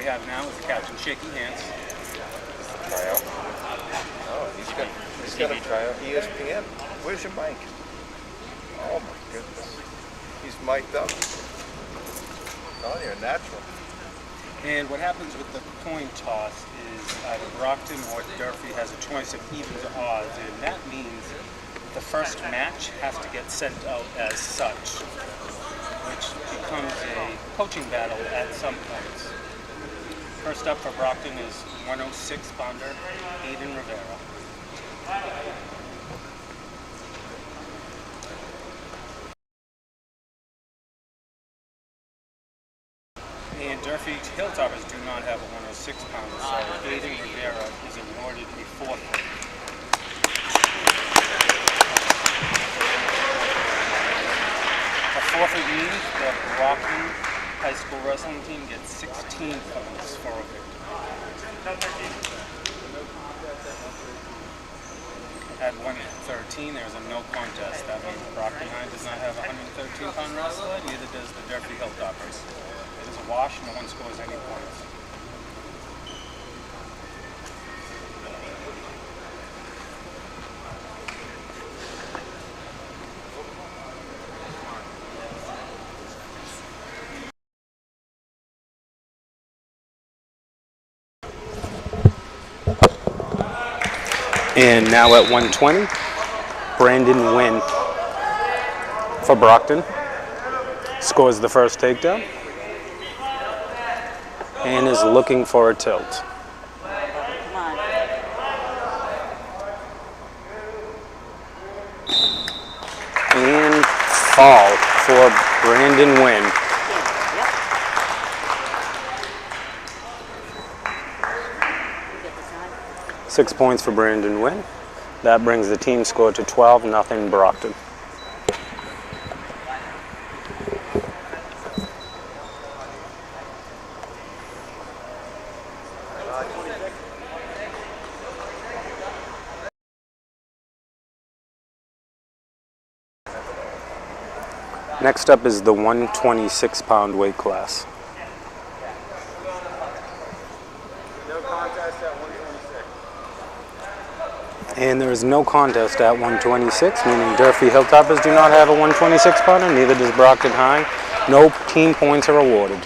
have now is the captain shaking hands. Tryout. Oh, he's got a tryout. ESPN. Where's your mic? Oh my goodness. He's mic'd up. Oh, you're a natural. And what happens with the coin toss is either Brockton or Durfee has a choice of evens or odds, and that means the first match has to get sent out as such, which becomes a coaching battle at some points. First up for Brockton is 106-pounder Aiden Rivera. And Durfee Hilltoppers do not have a 106-pounder, so Aiden Rivera is awarded a forfeit. A forfeit means the Brockton High School wrestling team gets 16 points for a victory. At 113, there's a no contest. That means Brockton High does not have a 113-pound wrestler, neither does the Durfee Hilltoppers. It is a wash, no one scores any points. And now at 120, Brandon Wynn for Brockton scores the first takedown and is looking for a tilt. And fall for Brandon Wynn. 6 points for Brandon Wynn. That brings the team score to 12-0 Brockton. Next up is the 126-pound weight class. And there is no contest at 126, meaning Durfee Hilltoppers do not have a 126-pounder, neither does Brockton High. No team points are awarded.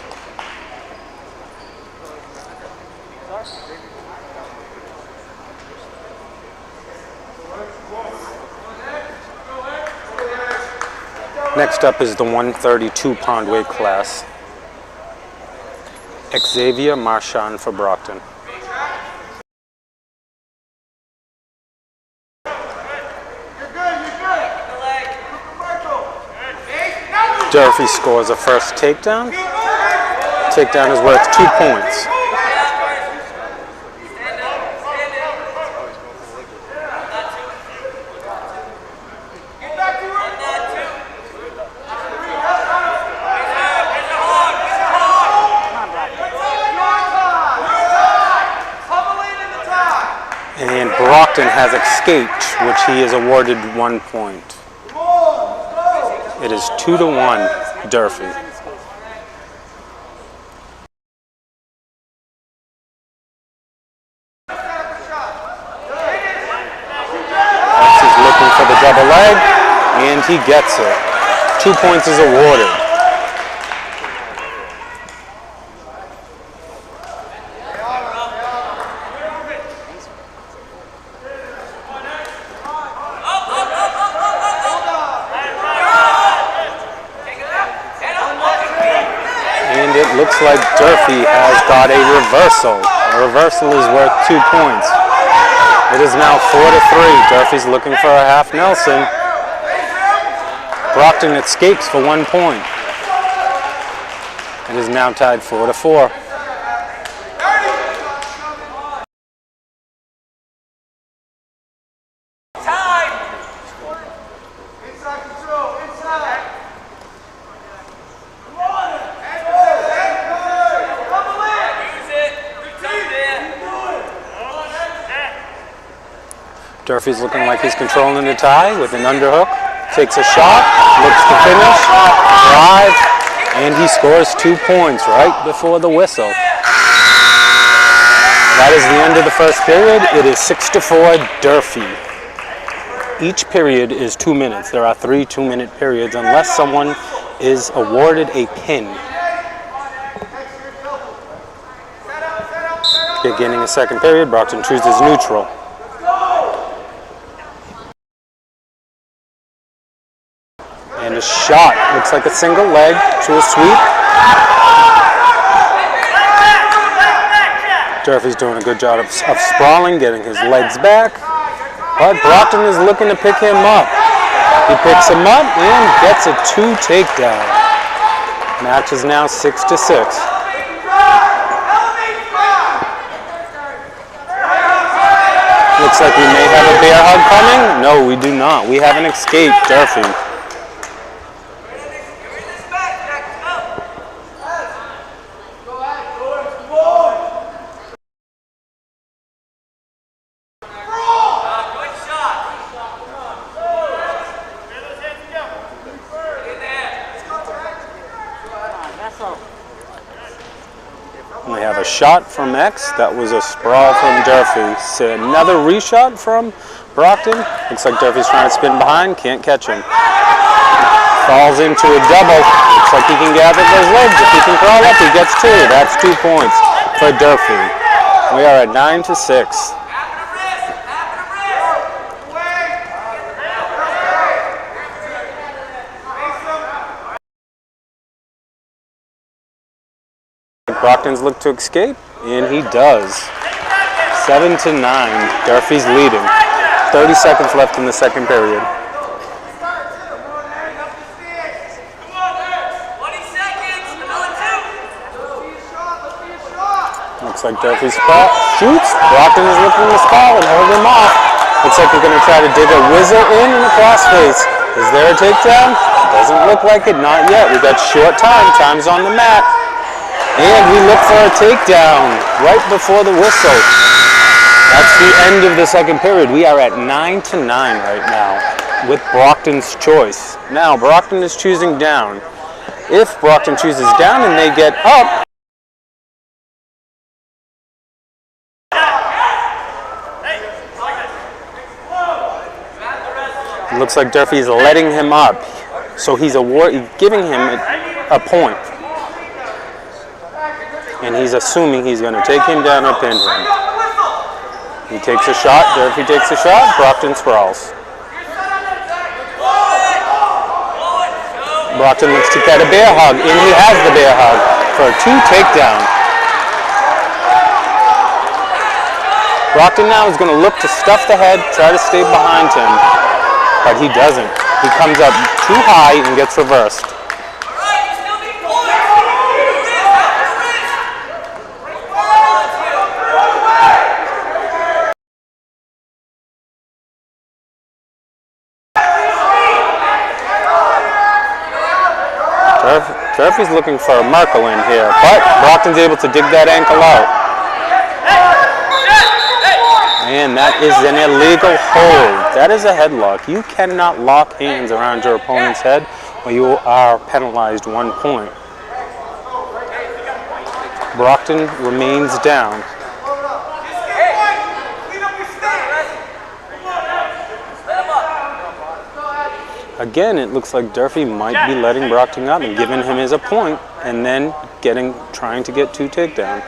Next up is the 132-pound weight class. Xavier Marchand for Brockton. Durfee scores a first takedown. Takedown is worth 2 points. And Brockton has escaped, which he is awarded 1 point. It is 2-1 Durfee. X is looking for the double leg, and he gets it. 2 points is awarded. It looks like Durfee has got a reversal. A reversal is worth 2 points. It is now 4-3. Durfee's looking for a half Nelson. Brockton escapes for 1 point. It is now tied 4-4. Durfee's looking like he's controlling the tie with an underhook. Takes a shot, looks to finish, drive, and he scores 2 points right before the whistle. That is the end of the first period. It is 6-4 Durfee. Each period is 2 minutes. There are 3 2-minute periods unless someone is awarded a pin. Beginning a second period, Brockton chooses neutral. And a shot. Looks like a single leg to a sweep. Durfee's doing a good job of sprawling, getting his legs back. But Brockton is looking to pick him up. He picks him up and gets a 2 takedown. Match is now 6-6. Looks like we may have a bear hug coming. No, we do not. We have an escape, Durfee. We have a shot from X. That was a sprawl from Durfee. So another reshot from Brockton. Looks like Durfee's trying to spin behind. Can't catch him. Falls into a double. Looks like he can gather those legs. If he can crawl up, he gets 2. That's 2 points for Durfee. We are at 9-6. Brockton's looked to escape, and he does. 7-9. Durfee's leading. 30 seconds left in the second period. Looks like Durfee's spot shoots. Brockton is looking to stall and hold him off. Looks like we're going to try to dig a whizzer in the crossface. Is there a takedown? Doesn't look like it. Not yet. We got short time. Time's on the mat. And we look for a takedown right before the whistle. That's the end of the second period. We are at 9-9 right now with Brockton's choice. Now, Brockton is choosing down. If Brockton chooses down and they get up, it looks like Durfee's letting him up. So he's giving him a point. And he's assuming he's going to take him down or pin him. He takes a shot. Durfee takes a shot. Brockton sprawls. Brockton looks to get a bear hug, and he has the bear hug for a 2 takedown. Brockton now is going to look to stuff the head, try to stay behind him, but he doesn't. He comes up too high and gets reversed. Durfee's looking for a Merkel in here, but Brockton's able to dig that ankle out. And that is an illegal hold. That is a headlock. You cannot lock hands around your opponent's head or you are penalized 1 point. Brockton remains down. Again, it looks like Durfee might be letting Brockton up and giving him his point, and then trying to get 2 takedowns.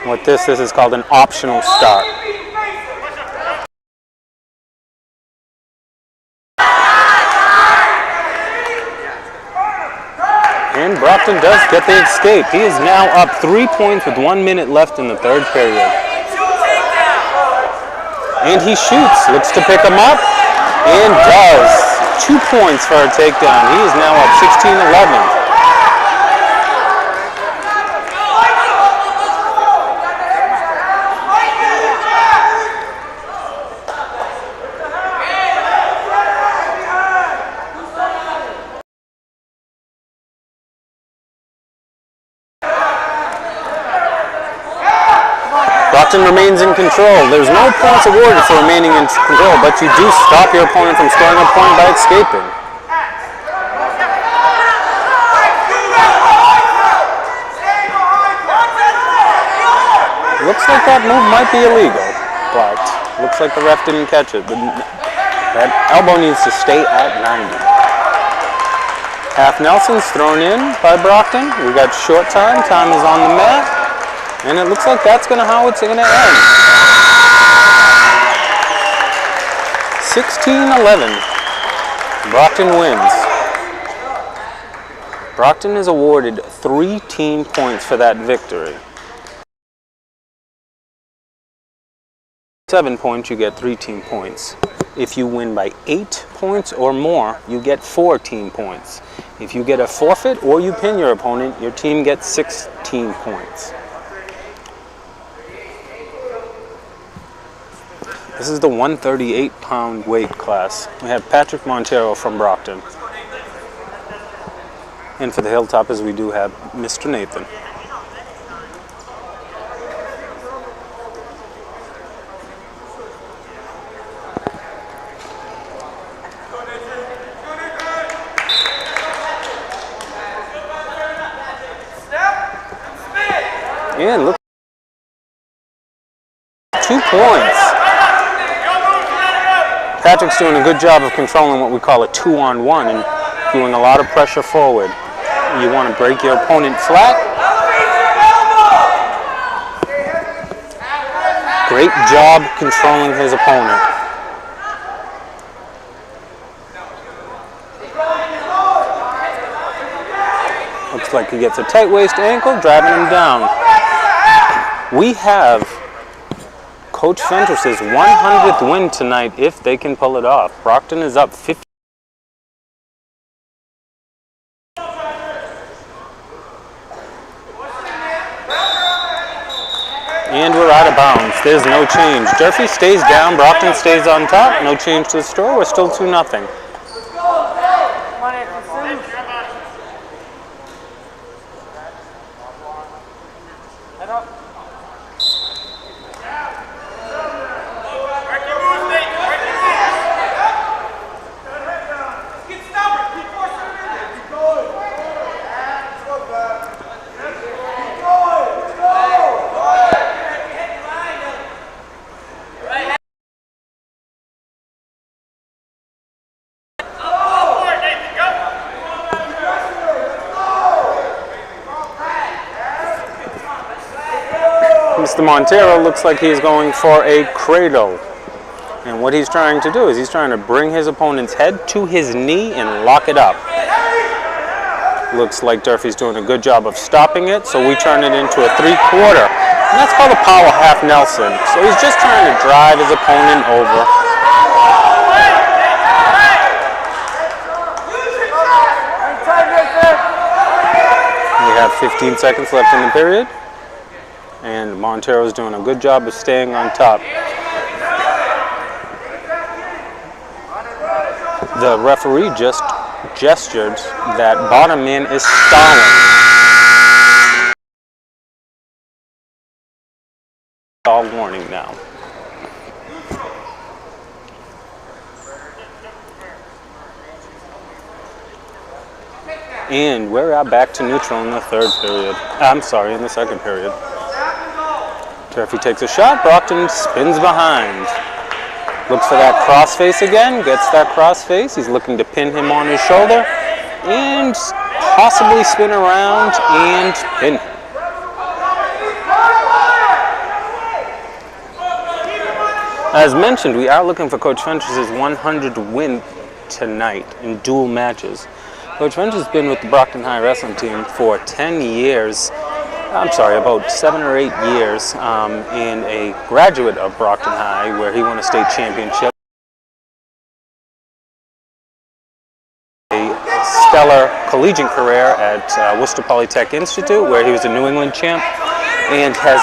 With this is called an optional start. And Brockton does get the escape. He is now up 3 points with 1 minute left in the third period. And he shoots, looks to pick him up, and does. 2 points for a takedown. He is now up 16-11. Brockton remains in control. There's no points awarded for remaining in control, but you do stop your opponent from scoring a point by escaping. Looks like that move might be illegal, but looks like the ref didn't catch it. That elbow needs to stay at 90. Half Nelson's thrown in by Brockton. We got short time. Time is on the mat. And it looks like that's how it's going to end. 16-11. Brockton wins. Brockton is awarded 3 team points for that victory. 7 points, you get 3 team points. If you win by 8 points or more, you get 4 team points. If you get a forfeit or you pin your opponent, your team gets 16 points. This is the 138-pound weight class. We have Patrick Montero from Brockton. And for the Hilltoppers, we do have Mr. Nathan. And look, 2 points. Patrick's doing a good job of controlling what we call a 2-on-1 and doing a lot of pressure forward. You want to break your opponent flat. Great job controlling his opponent. Looks like he gets a tight waist ankle, driving him down. We have Coach Fentress's 100th win tonight if they can pull it off. Brockton is up 50. And we're out of bounds. There's no change. Durfee stays down, Brockton stays on top. No change to the score. We're still 2-0. Mr. Montero looks like he's going for a cradle. And what he's trying to do is he's trying to bring his opponent's head to his knee and lock it up. Looks like Durfee's doing a good job of stopping it, so we turn it into a 3/4. And that's called a power half Nelson. So he's just trying to drive his opponent over. We have 15 seconds left in the period. And Montero's doing a good job of staying on top. The referee just gestured that bottom man is stalling. All warning now. And we're back to neutral in the third period. I'm sorry, in the second period. Durfee takes a shot, Brockton spins behind. Looks for that crossface again, gets that crossface. He's looking to pin him on his shoulder and possibly spin around and pin him. As mentioned, we are looking for Coach Fentress's 100th win tonight in dual matches. Coach Fentress has been with the Brockton High Wrestling team for 10 years. I'm sorry, about 7 or 8 years, and a graduate of Brockton High where he won a state championship. A stellar collegiate career at Worcester Polytech Institute where he was a New England champ and has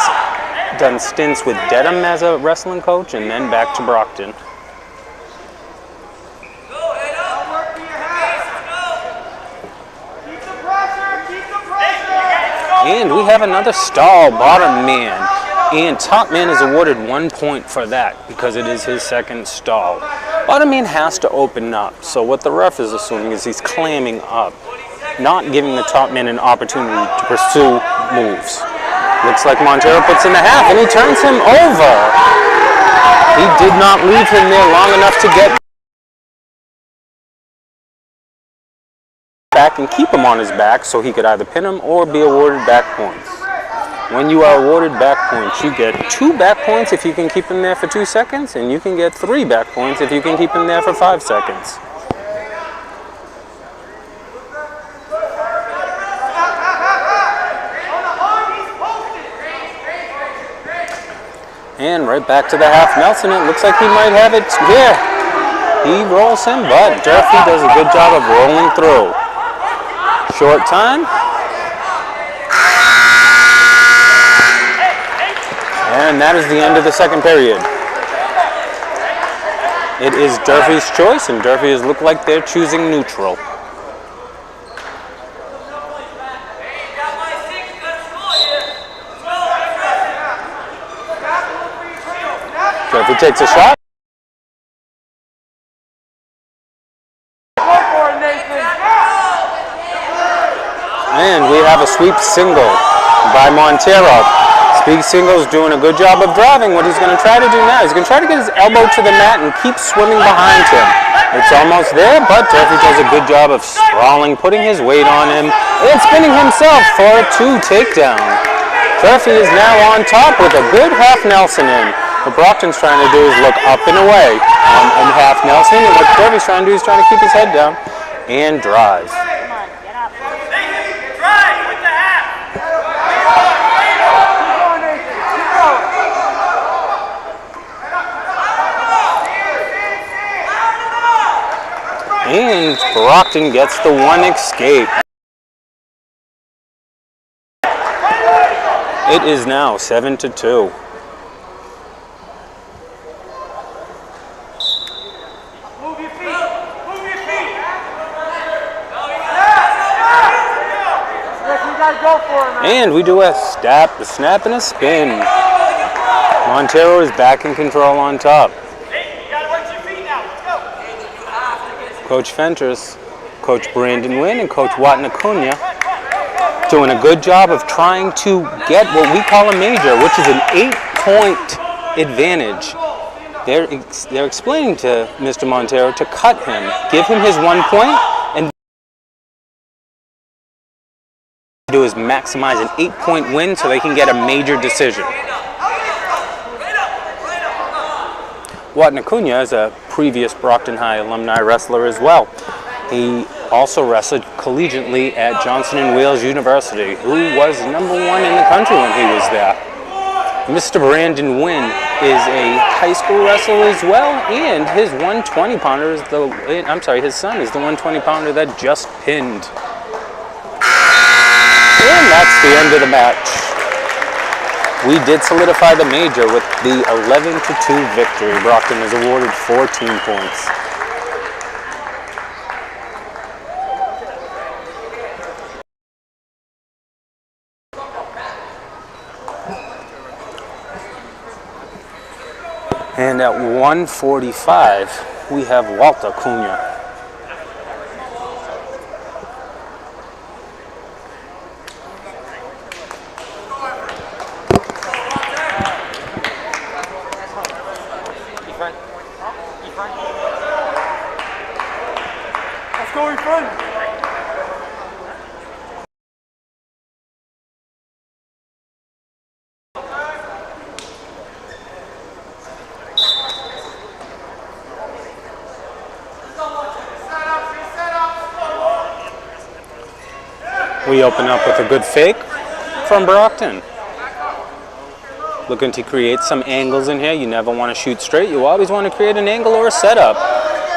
done stints with Dedham as a wrestling coach and then back to Brockton. And we have another stall bottom man. And top man is awarded 1 point for that because it is his second stall. Bottom man has to open up. So what the ref is assuming is he's clamming up, not giving the top man an opportunity to pursue moves. Looks like Montero puts in the half and he turns him over. He did not leave him there long enough to get back and keep him on his back so he could either pin him or be awarded back points. When you are awarded back points, you get 2 back points if you can keep him there for 2 seconds, and you can get 3 back points if you can keep him there for 5 seconds. And right back to the half Nelson. It looks like he might have it here. He rolls him, but Durfee does a good job of rolling through. Short time. And that is the end of the second period. It is Durfee's choice, and Durfee has looked like they're choosing neutral. Durfee takes a shot. And we have a sweep single by Montero. Sweep single's doing a good job of driving. What he's going to try to do now, he's going to try to get his elbow to the mat and keep swimming behind him. It's almost there, but Durfee does a good job of sprawling, putting his weight on him, and spinning himself for a 2 takedown. Durfee is now on top with a good half Nelson in. What Brockton's trying to do is look up and away on half Nelson, and what Durfee's trying to do is trying to keep his head down and drive. And Brockton gets the 1 escape. It is now 7-2. And we do a snap and a spin. Montero is back in control on top. Coach Fentress, Coach Brandon Wynn, and Coach Watton Acuna doing a good job of trying to get what we call a major, which is an 8-point advantage. They're explaining to Mr. Montero to cut him, give him his 1 point, and do is maximize an 8-point win so they can get a major decision. Watton Acuna is a previous Brockton High alumni wrestler as well. He also wrestled collegiately at Johnson & Wales University, who was #1 in the country when he was there. Mr. Brandon Wynn is a high school wrestler as well, and his 120-pounder is his son is the 120-pounder that just pinned. And that's the end of the match. We did solidify the major with the 11-2 victory. Brockton is awarded 14 points. And at 1:45, we have Walter Cunha. Let's go in front. We open up with a good fake from Brockton. Looking to create some angles in here. You never want to shoot straight. You always want to create an angle or a setup.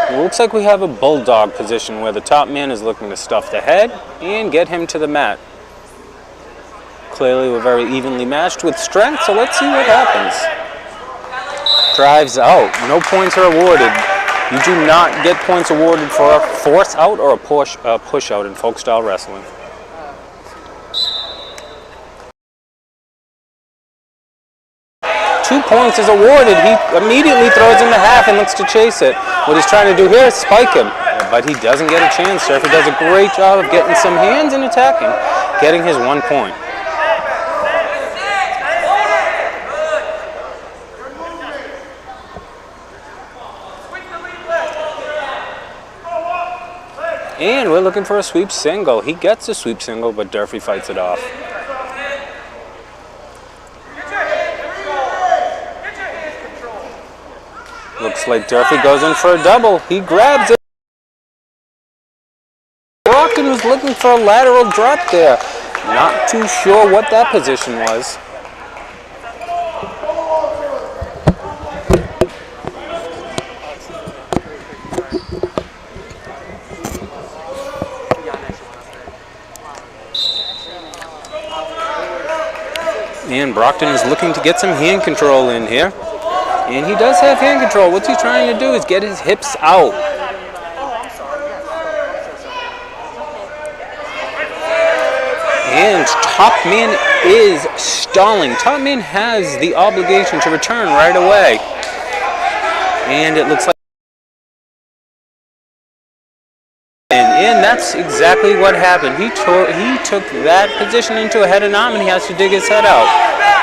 It looks like we have a bulldog position where the top man is looking to stuff the head and get him to the mat. Clearly we're very evenly matched with strength, so let's see what happens. Drives out. No points are awarded. You do not get points awarded for a force out or a push out in folk style wrestling. 2 points is awarded. He immediately throws in the half and looks to chase it. What he's trying to do here is spike him, but he doesn't get a chance. Durfee does a great job of getting some hands and attacking, getting his 1 point. And we're looking for a sweep single. He gets a sweep single, but Durfee fights it off. Looks like Durfee goes in for a double. He grabs it. Brockton was looking for a lateral drop there. Not too sure what that position was. And Brockton is looking to get some hand control in here. And he does have hand control. What's he trying to do is get his hips out. And Top Man is stalling. Top Man has the obligation to return right away. And it looks like... And that's exactly what happened. He took that position into a head and arm, and he has to dig his head out.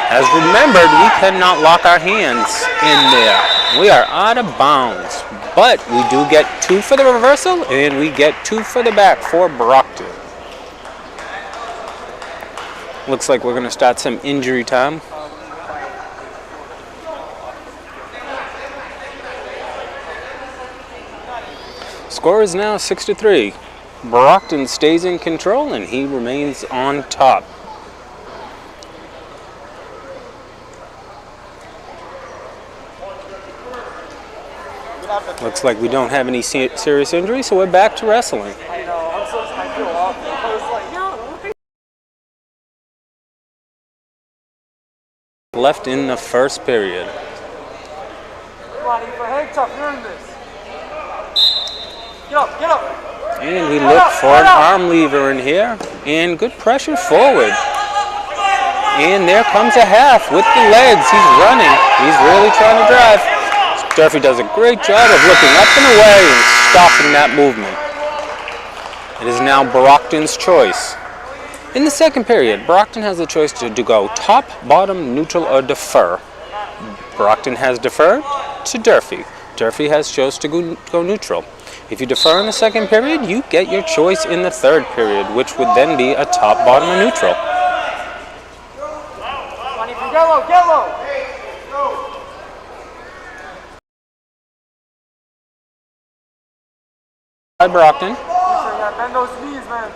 As remembered, we cannot lock our hands in there. We are out of bounds. But we do get 2 for the reversal, and we get 2 for the back for Brockton. Looks like we're going to start some injury time. Score is now 6-3. Brockton stays in control and he remains on top. Looks like we don't have any serious injuries, so we're back to wrestling. I know, I feel awful. I was like, no. Left in the first period. Come on, Eva, hang tough, you're in this. Get up, get up. And we look for an arm lever in here. And good pressure forward. And there comes a half with the legs. He's running. He's really trying to drive. Durfee does a great job of looking up and away and stopping that movement. It is now Brockton's choice. In the second period, Brockton has the choice to go top, bottom, neutral, or defer. Brockton has deferred to Durfee. Durfee has chose to go neutral. If you defer in the second period, you get your choice in the third period, which would then be a top, bottom, or neutral. Get low, get low. By Brockton. Bend those knees, man.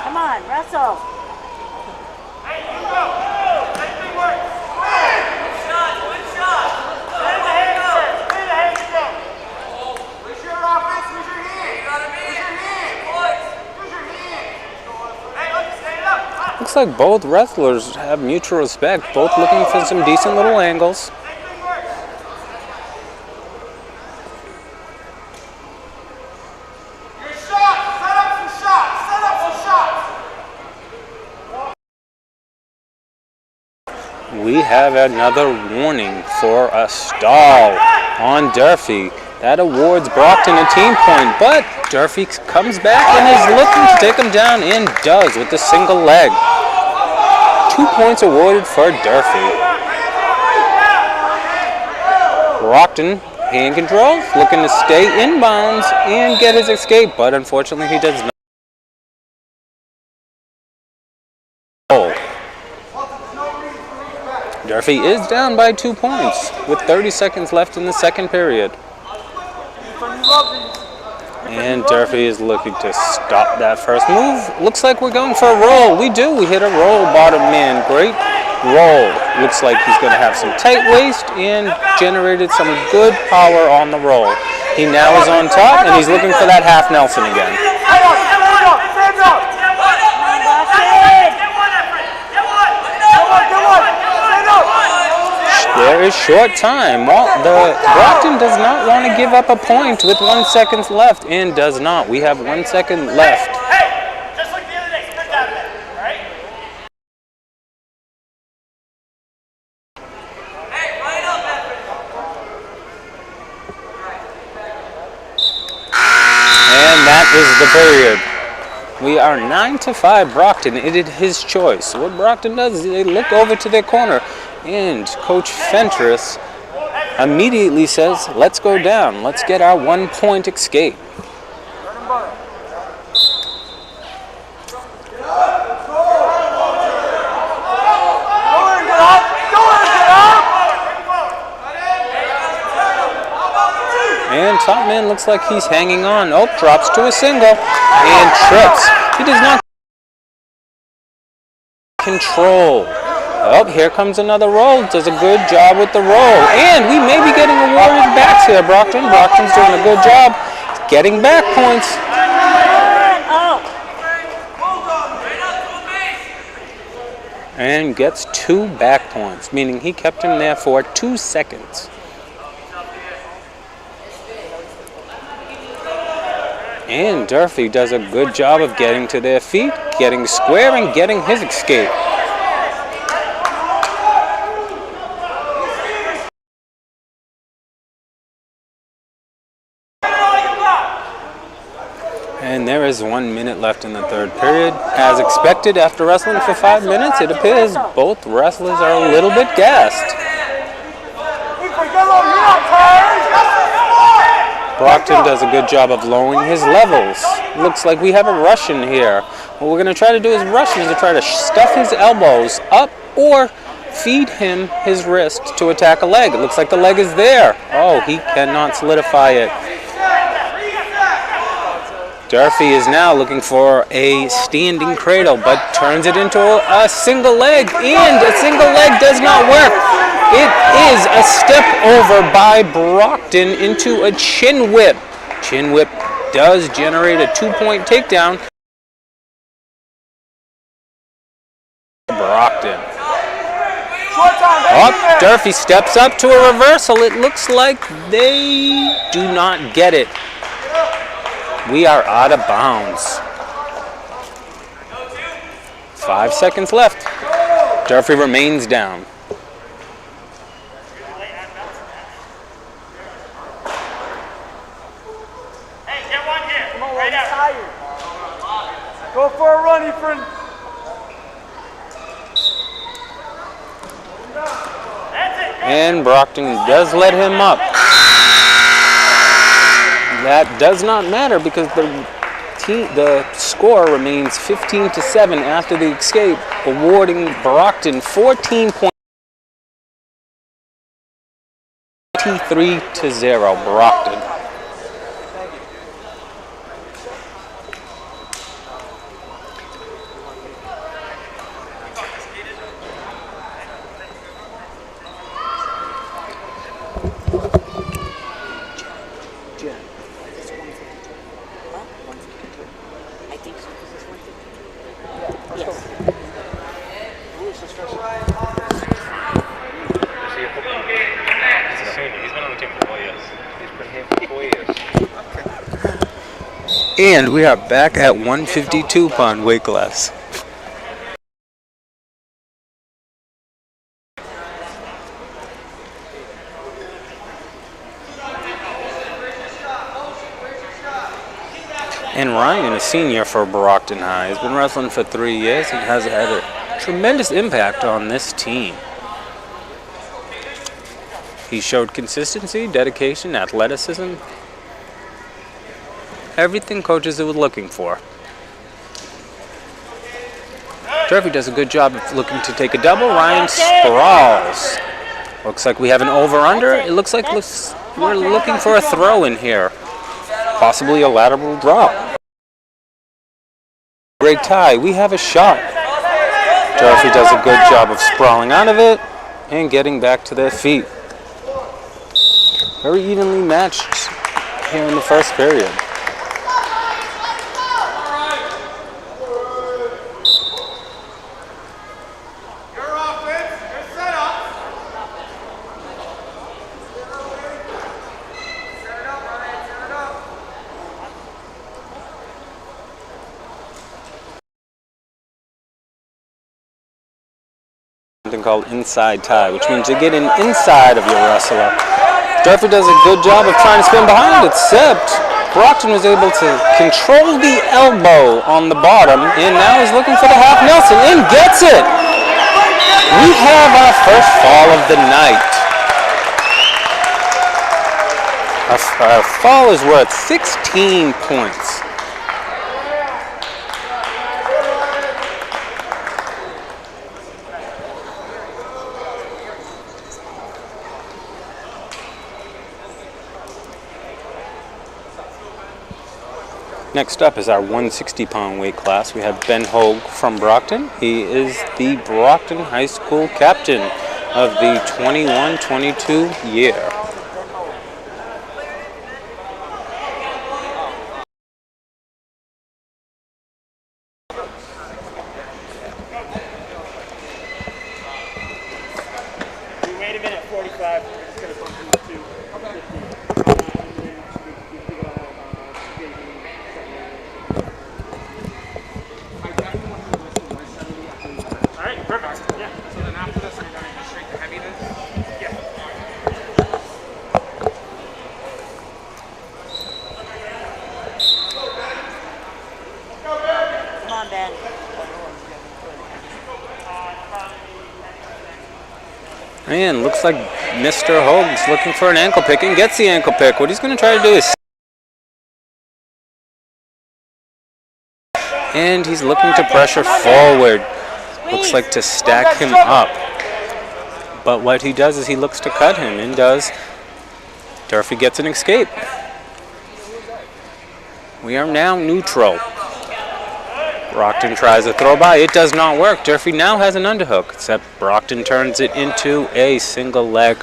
Come on, wrestle. Looks like both wrestlers have mutual respect, both looking for some decent little angles. We have another warning for a stall on Durfee. That awards Brockton a team point, but Durfee comes back and is looking to take him down, and does with the single leg. 2 points awarded for Durfee. Brockton, hand control, looking to stay inbounds and get his escape, but unfortunately he does not. Durfee is down by 2 points with 30 seconds left in the second period. And Durfee is looking to stop that first move. Looks like we're going for a roll. We do. We hit a roll, bottom man. Great roll. Looks like he's going to have some tight waist and generated some good power on the roll. He now is on top, and he's looking for that half Nelson again. There short time. Well, the Brockton does not want to give up a point with 1 second left, and does not. We have 1 second left. Hey, just like the other day, spit that bit, right? Hey, line up, And that is the period. We are 9-5 Brockton. It is his choice. What Brockton does is they look over to their corner, and Coach Fentress immediately says, let's go down. Let's get our 1 point escape. And top man looks like he's hanging on. Oh, drops to a single and trips. He does not control. Oh, here comes another roll. Does a good job with the roll. And we may be getting awarded backs here, Brockton. Brockton's doing a good job getting back points. And gets 2 back points, meaning he kept him there for 2 seconds. And Durfee does a good job of getting to their feet, getting square, and getting his escape. And there is 1 minute left in the third period. As expected, after wrestling for 5 minutes, it appears both wrestlers are a little bit gassed. Brockton does a good job of lowering his levels. Looks like we have a Russian here. What we're going to try to do is Russian is to try to stuff his elbows up or feed him his wrist to attack a leg. It looks like the leg is there. Oh, he cannot solidify it. Durfee is now looking for a standing cradle, but turns it into a single leg, and a single leg does not work. It is a step over by Brockton into a chin whip. Chin whip does generate a 2-point takedown. Brockton. Oh, Durfee steps up to a reversal. It looks like they do not get it. We are out of bounds. 5 seconds left. Durfee remains down. Hey, get one here. Come on, right out. Tired. Go for a run, Efren. That's it. And Brockton does let him up. That does not matter because the score remains 15-7 after the escape, awarding Brockton 14 points. 23-0, Brockton. And we are back at 152-pound weight class. And Ryan, a senior for Brockton High, has been wrestling for 3 years and has had a tremendous impact on this team. He showed consistency, dedication, athleticism, everything coaches were looking for. Durfee does a good job of looking to take a double. Ryan sprawls. Looks like we have an over-under. It looks like we're looking for a throw in here. Possibly a lateral drop. Great tie. We have a shot. Durfee does a good job of sprawling out of it and getting back to their feet. Very evenly matched here in the first period. Something called inside tie, which means you get in inside of your wrestler. Durfee does a good job of trying to spin behind, except Brockton was able to control the elbow on the bottom, and now he's looking for the half Nelson, and gets it! We have our first fall of the night. Our fall is worth 16 points. Next up is our 160-pound weight class. We have Ben Hogue from Brockton. He is the Brockton High School captain of the 21-22 year. Wait a minute, 45. It's going to bump you to 50. All right, perfect. Yeah. So then after this, are you going to go straight to heavy then? Yeah. Come on, Ben. And looks like Mr. Hogue's looking for an ankle pick and gets the ankle pick. What he's going to try to do is... And he's looking to pressure forward. Looks like to stack him up. But what he does is he looks to cut him, and does. Durfee gets an escape. We are now neutral. Brockton tries a throw by. It does not work. Durfee now has an underhook, except Brockton turns it into a single leg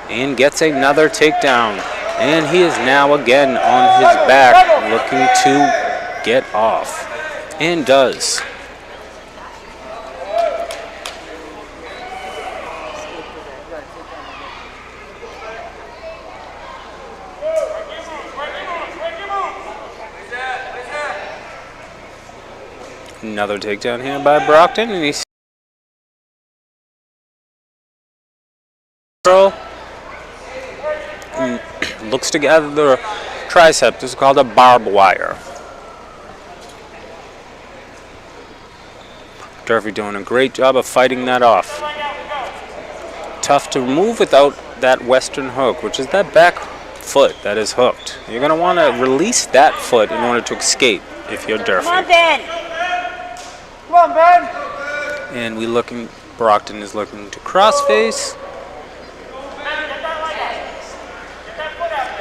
and gets another takedown. And he is now again on his back looking to get off. And does. Another takedown here by Brockton, and he's looks to gather the tricep. This is called a barbed wire. Durfee doing a great job of fighting that off. Tough to move without that western hook, which is that back foot that is hooked. You're going to want to release that foot in order to escape if you're Durfee. Come on, Ben. Come on, Ben. And Brockton is looking to crossface.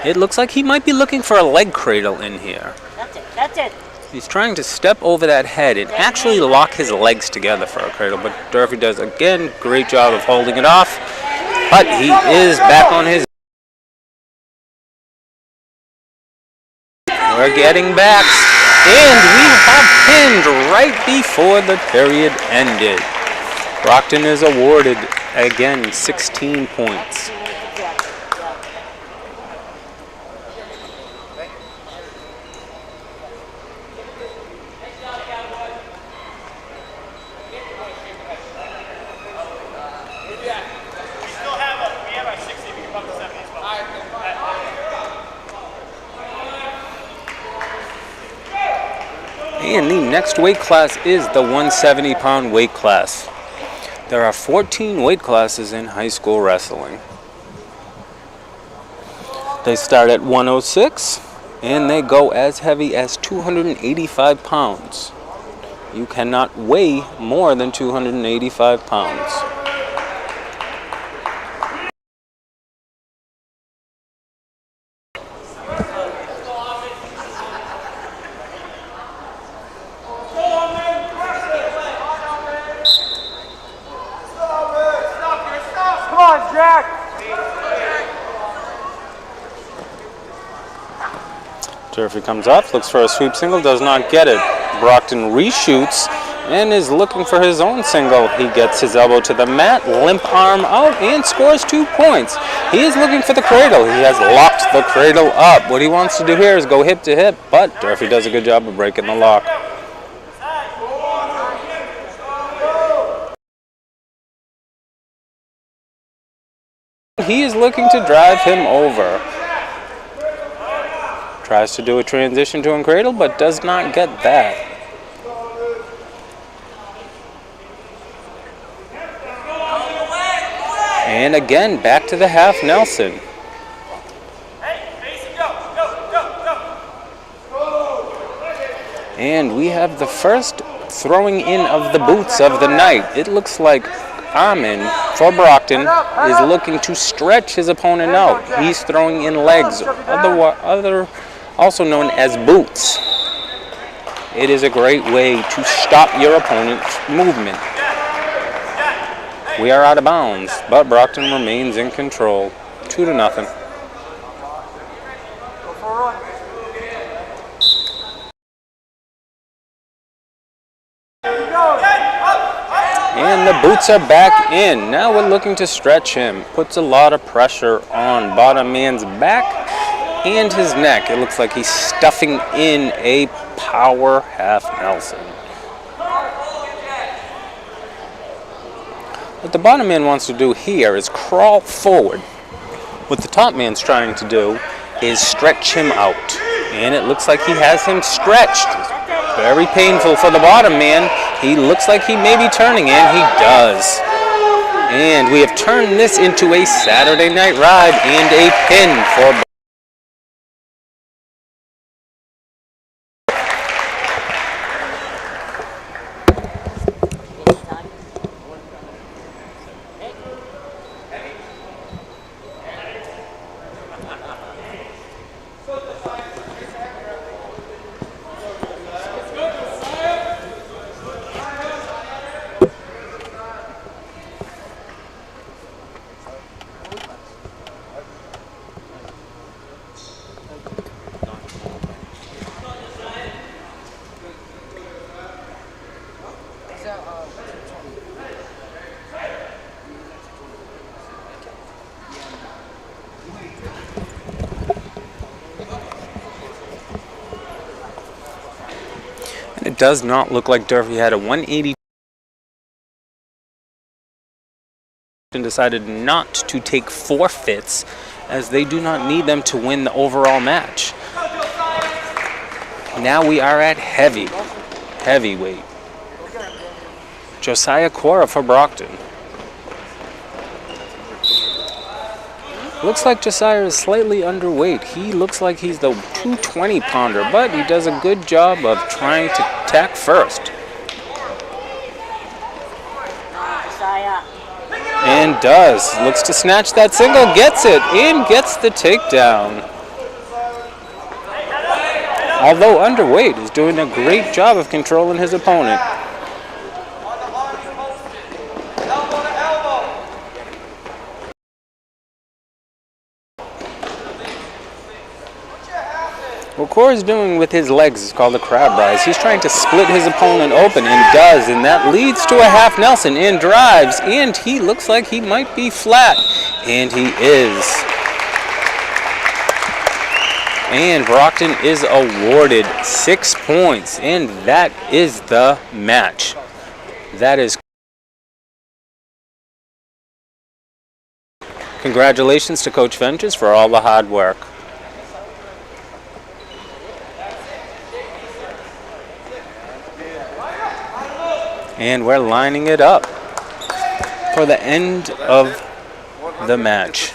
It looks like he might be looking for a leg cradle in here. That's it. That's it. He's trying to step over that head and actually lock his legs together for a cradle, but Durfee does, again, great job of holding it off. But he is back on his... We're getting backs, and we have pinned right before the period ended. Brockton is awarded, again, 16 points. And the next weight class is the 170-pound weight class. There are 14 weight classes in high school wrestling. They start at 106, and they go as heavy as 285 pounds. You cannot weigh more than 285 pounds. Durfee comes up, looks for a sweep single, does not get it. Brockton reshoots and is looking for his own single. He gets his elbow to the mat, limp arm out, and scores 2 points. He is looking for the cradle. He has locked the cradle up. What he wants to do here is go hip to hip, but Durfee does a good job of breaking the lock. he is looking to drive him over. Tries to do a transition to a cradle, but does not get that. And again, back to the half Nelson. And we have the first throwing in of the boots of the night. It looks like Amin for Brockton is looking to stretch his opponent out. He's throwing in legs, also known as boots. It is a great way to stop your opponent's movement. We are out of bounds, but Brockton remains in control. 2-0. And the boots are back in. Now we're looking to stretch him. Puts a lot of pressure on bottom man's back and his neck. It looks like he's stuffing in a power half Nelson. What the bottom man wants to do here is crawl forward. What the top man's trying to do is stretch him out. And it looks like he has him stretched. Very painful for the bottom man. He looks like he may be turning, and he does. And we have turned this into a Saturday Night Ride and a pin for It does not look like Durfee had a 180 and decided not to take forfeits, as they do not need them to win the overall match. Now we are at heavyweight. Josiah Cora for Brockton. Looks like Josiah is slightly underweight. He looks like he's the 220 pounder, but he does a good job of trying to attack first. And does. Looks to snatch that single, gets it, and gets the takedown. Although underweight, is doing a great job of controlling his opponent. What Cora's doing with his legs is called a crab rise. He's trying to split his opponent open, and does, and that leads to a half Nelson, and drives, and he looks like he might be flat, and he is. And Brockton is awarded 6 points, and that is the match. That is. Congratulations to Coach Ventures for all the hard work. And we're lining it up for the end of the match.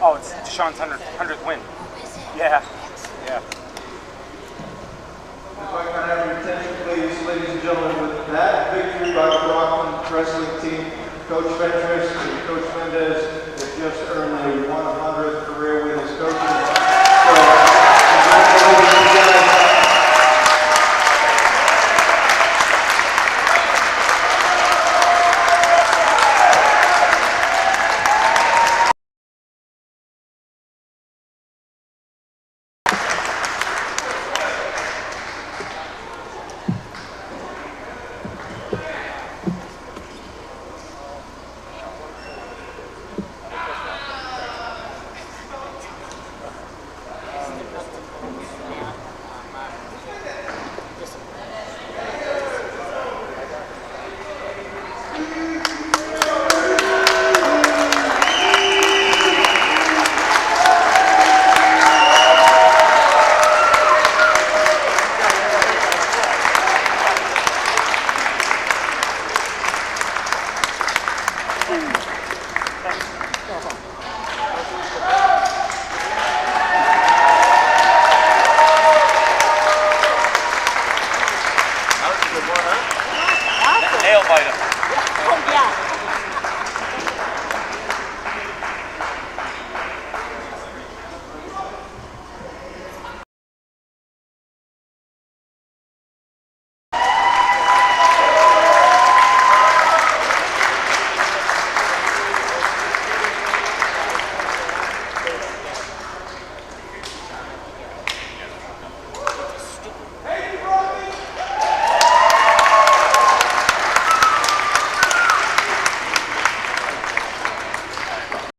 Oh, it's Deshaun's 100th win. Yeah. Yeah. If I can have your attention, please, ladies and gentlemen, with that victory by the Brockton Wrestling team, Coach Ventris and Coach Mendez have just earned a 100th career win as coaches. So, congratulations.